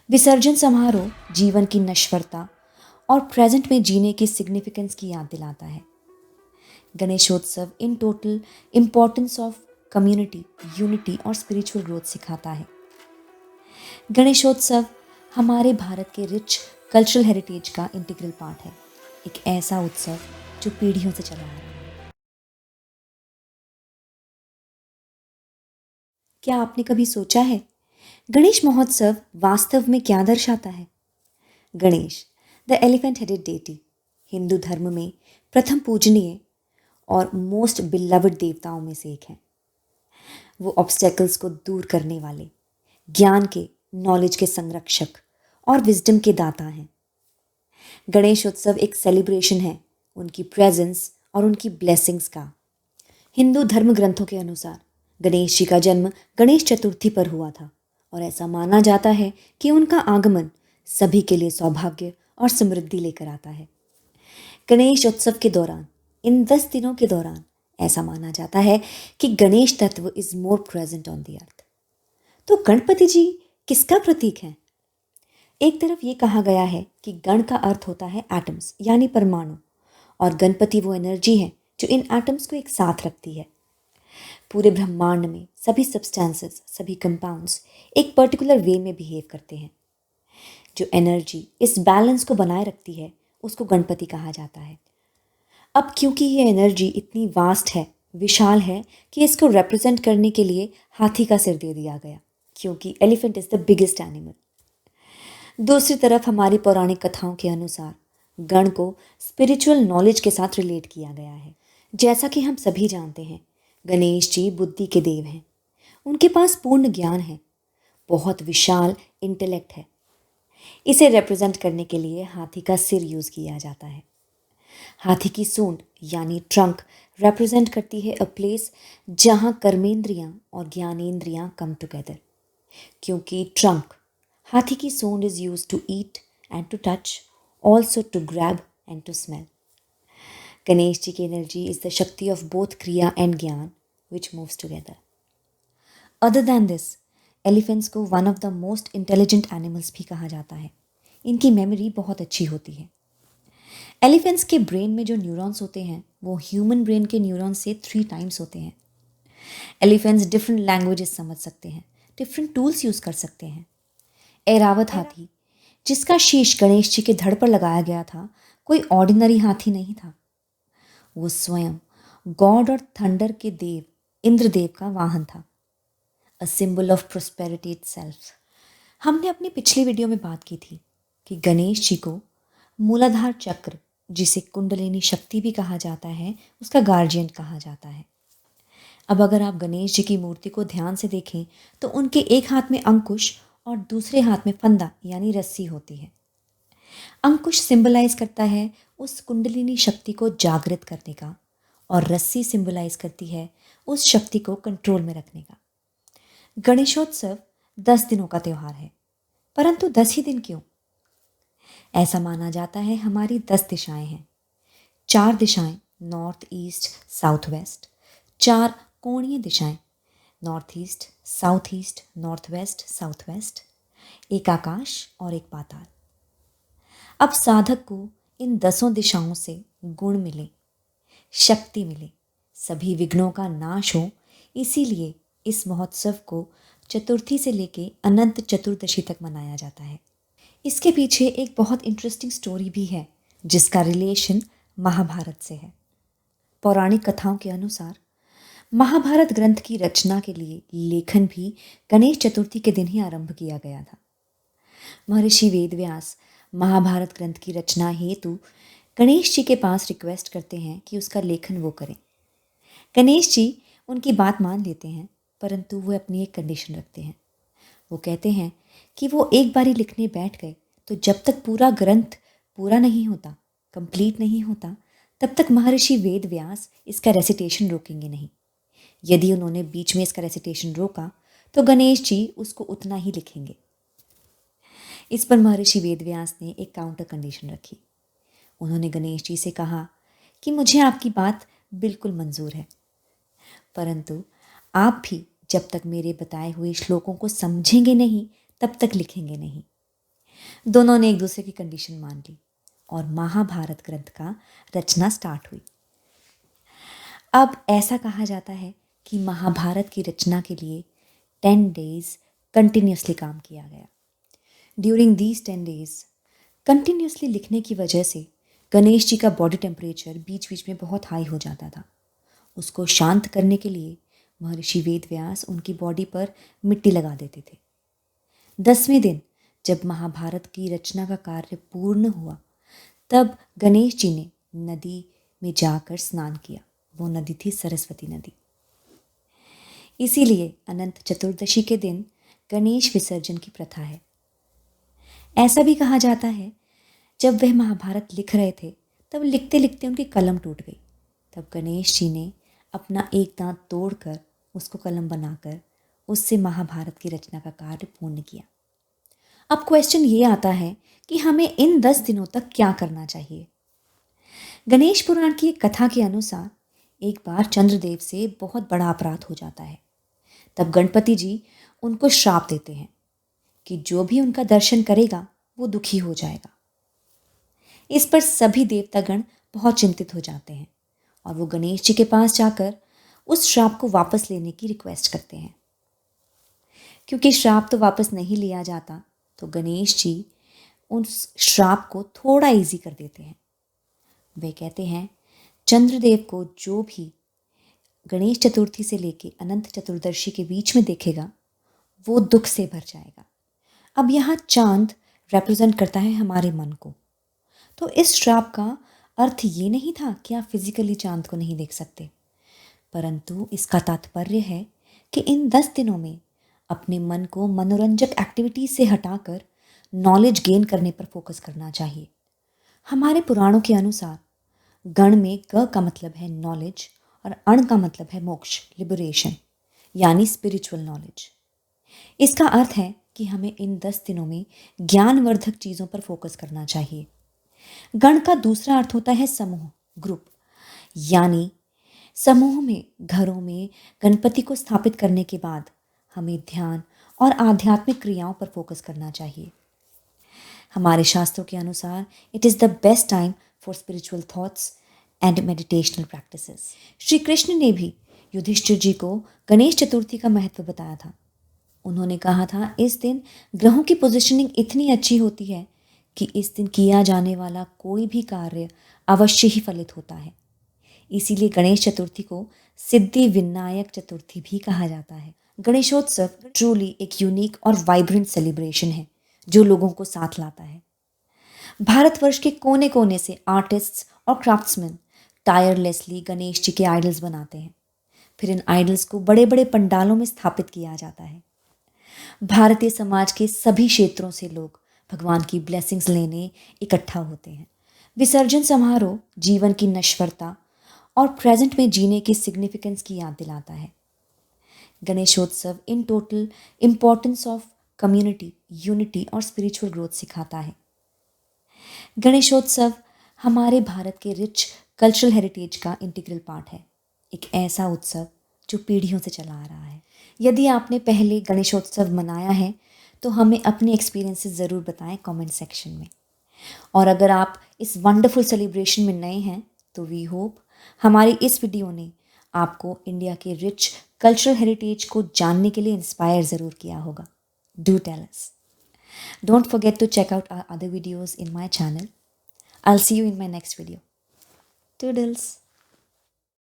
विसर्जन समारोह जीवन की नश्वरता और प्रेजेंट में जीने की सिग्निफिकेंस की याद दिलाता है। Ganeshotsav in total importance of community, unity और स्पिरिचुअल ग्रोथ सिखाता है। गणेशोत्सव हमारे भारत के रिच कल्चरल हेरिटेज का इंटीग्रल पार्ट है, एक ऐसा उत्सव जो पीढ़ियों से चला आ रहा है। क्या आपने कभी सोचा है गणेश महोत्सव वास्तव में क्या दर्शाता है? Ganesh, the elephant headed deity, Hindu धर्म में प्रथम पूजनीय और मोस्ट बिलवड देवताओं में से एक हैं। वो ऑब्स्टेकल्स को दूर करने वाले, ज्ञान के, नॉलेज के संरक्षक और विजडम के दाता हैं। गणेश उत्सव एक सेलिब्रेशन है उनकी प्रेजेंस और उनकी ब्लेसिंग्स का। हिंदू धर्म ग्रंथों के अनुसार गणेश जी का जन्म गणेश चतुर्थी पर हुआ था और ऐसा माना जाता है कि उनका आगमन सभी के लिए सौभाग्य और समृद्धि लेकर आता है। गणेश उत्सव के दौरान, इन 10 दिनों के दौरान, ऐसा माना जाता है कि गणेश तत्व is more present on the earth. तो गणपति जी किसका प्रतीक है? एक तरफ ये कहा गया है कि गण का अर्थ होता है एटम्स यानी परमाणु, और गणपति वो एनर्जी है जो इन एटम्स को एक साथ रखती है। पूरे ब्रह्मांड में सभी सब्सटेंसेस, सभी कंपाउंड्स एक पर्टिकुलर वे में बिहेव करते हैं। जो एनर्जी इस बैलेंस को बनाए रखती है उसको गणपति कहा जाता है। अब क्योंकि ये एनर्जी इतनी वास्ट है, विशाल है, कि इसको रिप्रेजेंट करने के लिए हाथी का सिर दे दिया गया, क्योंकि elephant is the biggest animal. दूसरी तरफ हमारी पौराणिक कथाओं के अनुसार गण को स्पिरिचुअल नॉलेज के साथ रिलेट किया गया है। जैसा कि हम सभी जानते हैं, गणेश जी बुद्धि के देव हैं। उनके पास पूर्ण ज्ञान है, बहुत विशाल इंटेलेक्ट है। इसे रिप्रेजेंट करने के लिए हाथी का सिर यूज किया जाता है। हाथी की सूंड यानी ट्रंक रिप्रेजेंट करती है अ प्लेस जहां कर्मेंद्रियां और ज्ञानेंद्रियां कम टुगेदर, क्योंकि ट्रंक, हाथी की सूंड is use to eat and to touch, also to grab and to smell. Ganesh ji की energy is the shakti of both kriya and gyan which moves together. Other than this, elephants को one of the most intelligent animals भी कहा जाता है। इनकी memory बहुत अच्छी होती है। एलिफेंट्स के ब्रेन में जो न्यूरॉन्स होते हैं वो ह्यूमन ब्रेन के न्यूरॉन्स से 3 टाइम्स होते हैं। एलिफेंट्स डिफरेंट लैंग्वेजेस समझ सकते हैं, डिफरेंट टूल्स यूज कर सकते हैं। ऐरावत हाथी, जिसका शीश गणेश जी के धड़ पर लगाया गया था, कोई ऑर्डिनरी हाथी नहीं था। वो स्वयं गॉड और थंडर के देव इंद्रदेव का वाहन था, a symbol of prosperity itself. हमने अपनी पिछली वीडियो में बात की थी कि गणेश जी को मूलाधार चक्र, जिसे कुंडलिनी शक्ति भी कहा जाता है, उसका गार्जियन कहा जाता है। अब अगर आप गणेश जी की मूर्ति को ध्यान से देखें तो उनके एक हाथ में अंकुश और दूसरे हाथ में फंदा यानी रस्सी होती है। अंकुश सिंबलाइज करता है उस कुंडलिनी शक्ति को जागृत करने का, और रस्सी सिंबलाइज करती है उस शक्ति को कंट्रोल में रखने का। गणेशोत्सव 10 दिनों का त्यौहार है, परंतु 10 ही दिन क्यों? ऐसा माना जाता है हमारी 10 दिशाएं हैं। 4 दिशाएं नॉर्थ ईस्ट साउथ वेस्ट, 4 कोणीय दिशाएं north east south east north west south west, एक आकाश और एक पाताल। अब साधक को इन 10 दिशाओं से गुण मिले, शक्ति मिले, सभी विघ्नों का नाश हो, इसीलिए इस महोत्सव को चतुर्थी से लेके अनंत चतुर्दशी तक मनाया जाता है। इसके पीछे एक बहुत इंटरेस्टिंग स्टोरी भी है जिसका रिलेशन महाभारत से है। पौराणिक कथाओं के अनुसार महाभारत ग्रंथ की रचना के लिए लेखन भी गणेश चतुर्थी के दिन ही आरंभ किया गया था। महर्षि वेदव्यास महाभारत ग्रंथ की रचना हेतु गणेश जी के पास रिक्वेस्ट करते हैं कि उसका लेखन वो करें। गणेश जी उनकी बात मान लेते हैं, परंतु वो अपनी एक कंडीशन रखते हैं। वो कहते हैं कि वो एक बारी लिखने बैठ गए तो जब तक पूरा ग्रंथ पूरा नहीं होता, कंप्लीट नहीं होता, तब तक महर्षि वेद व्यास इसका रेसिटेशन रोकेंगे नहीं। यदि उन्होंने बीच में इसका रेसिटेशन रोका तो गणेश जी उसको उतना ही लिखेंगे। इस पर महर्षि वेद व्यास ने एक काउंटर कंडीशन रखी। उन्होंने गणेश जी से कहा कि मुझे आपकी बात बिल्कुल मंजूर है, परंतु आप भी जब तक मेरे बताए हुए श्लोकों को समझेंगे नहीं तब तक लिखेंगे नहीं। दोनों ने एक दूसरे की कंडीशन मान ली और महाभारत ग्रंथ का रचना स्टार्ट हुई। अब ऐसा कहा जाता है कि महाभारत की रचना के लिए 10 डेज कंटिन्यूसली काम किया गया। ड्यूरिंग दीज 10 डेज कंटिन्यूसली लिखने की वजह से गणेश जी का बॉडी टेम्परेचर बीच बीच में बहुत हाई हो जाता था। उसको शांत करने के लिए महर्षि वेदव्यास उनकी बॉडी पर मिट्टी लगा देते थे। 10वें दिन जब महाभारत की रचना का कार्य पूर्ण हुआ तब गणेश जी ने नदी में जाकर स्नान किया। वो नदी थी सरस्वती नदी। इसीलिए अनंत चतुर्दशी के दिन गणेश विसर्जन की प्रथा है। ऐसा भी कहा जाता है जब वह महाभारत लिख रहे थे तब लिखते लिखते उनकी कलम टूट गई। तब गणेश जी ने अपना एक दांत तोड़कर उसको कलम बनाकर उससे महाभारत की रचना का कार्य पूर्ण किया। अब क्वेश्चन ये आता है कि हमें इन 10 दिनों तक क्या करना चाहिए। गणेश पुराण की एक कथा के अनुसार एक बार चंद्रदेव से बहुत बड़ा अपराध हो जाता है। तब गणपति जी उनको श्राप देते हैं कि जो भी उनका दर्शन करेगा वो दुखी हो जाएगा। इस पर सभी देवतागण बहुत चिंतित हो जाते हैं और वो गणेश जी के पास जाकर उस श्राप को वापस लेने की रिक्वेस्ट करते हैं। क्योंकि श्राप तो वापस नहीं लिया जाता तो गणेश जी उस श्राप को थोड़ा इजी कर देते हैं। वे कहते हैं चंद्रदेव को जो भी गणेश चतुर्थी से लेके अनंत चतुर्दशी के बीच में देखेगा वो दुख से भर जाएगा। अब यहाँ चांद रिप्रेजेंट करता है हमारे मन को। तो इस श्राप का अर्थ ये नहीं था कि आप फिजिकली चांद को नहीं देख सकते, परंतु इसका तात्पर्य है कि इन 10 दिनों में अपने मन को मनोरंजक एक्टिविटीज से हटाकर नॉलेज गेन करने पर फोकस करना चाहिए। हमारे पुराणों के अनुसार गण में ग का मतलब है नॉलेज और अण का मतलब है मोक्ष, लिबरेशन, यानी स्पिरिचुअल नॉलेज। इसका अर्थ है कि हमें इन 10 दिनों में ज्ञानवर्धक चीज़ों पर फोकस करना चाहिए। गण का दूसरा अर्थ होता है समूह, ग्रुप, यानी समूह में घरों में गणपति को स्थापित करने के बाद हमें ध्यान और आध्यात्मिक क्रियाओं पर फोकस करना चाहिए। हमारे शास्त्रों के अनुसार it is the best time for spiritual thoughts and meditational practices. Shri Krishna ने भी युधिष्ठिर जी को गणेश चतुर्थी का महत्व बताया था। उन्होंने कहा था इस दिन ग्रहों की पोजीशनिंग इतनी अच्छी होती है कि इस दिन किया जाने वाला कोई भी कार्य अवश्य ही फलित होता है। इसीलिए गणेश चतुर्थी को सिद्धि विनायक चतुर्थी भी कहा जाता है। गणेशोत्सव ट्रूली एक यूनिक और वाइब्रेंट सेलिब्रेशन है जो लोगों को साथ लाता है। भारतवर्ष के कोने कोने से आर्टिस्ट्स और क्राफ्ट्समैन टायरलेसली गणेश जी के आइडल्स बनाते हैं। फिर इन आइडल्स को बड़े बड़े पंडालों में स्थापित किया जाता है। भारतीय समाज के सभी क्षेत्रों से लोग भगवान की ब्लेसिंग्स लेने इकट्ठा होते हैं। विसर्जन समारोह जीवन की नश्वरता और प्रेजेंट में जीने की सिग्निफिकेंस की याद दिलाता है। Ganeshotsav in total importance of community, unity और स्पिरिचुअल ग्रोथ सिखाता है। गणेशोत्सव हमारे भारत के रिच कल्चरल हेरिटेज का इंटीग्रल पार्ट है, एक ऐसा उत्सव जो पीढ़ियों से चला आ रहा है। यदि आपने पहले गणेशोत्सव मनाया है तो हमें अपने एक्सपीरियंसेस ज़रूर बताएं कमेंट सेक्शन में। और अगर आप इस वंडरफुल सेलिब्रेशन में नए हैं तो वी होप हमारी इस वीडियो ने आपको इंडिया के रिच कल्चरल हेरिटेज को जानने के लिए इंस्पायर ज़रूर किया होगा। Do tell us. Don't forget to check out our other videos in my channel. I'll see you in my next video. Toodles.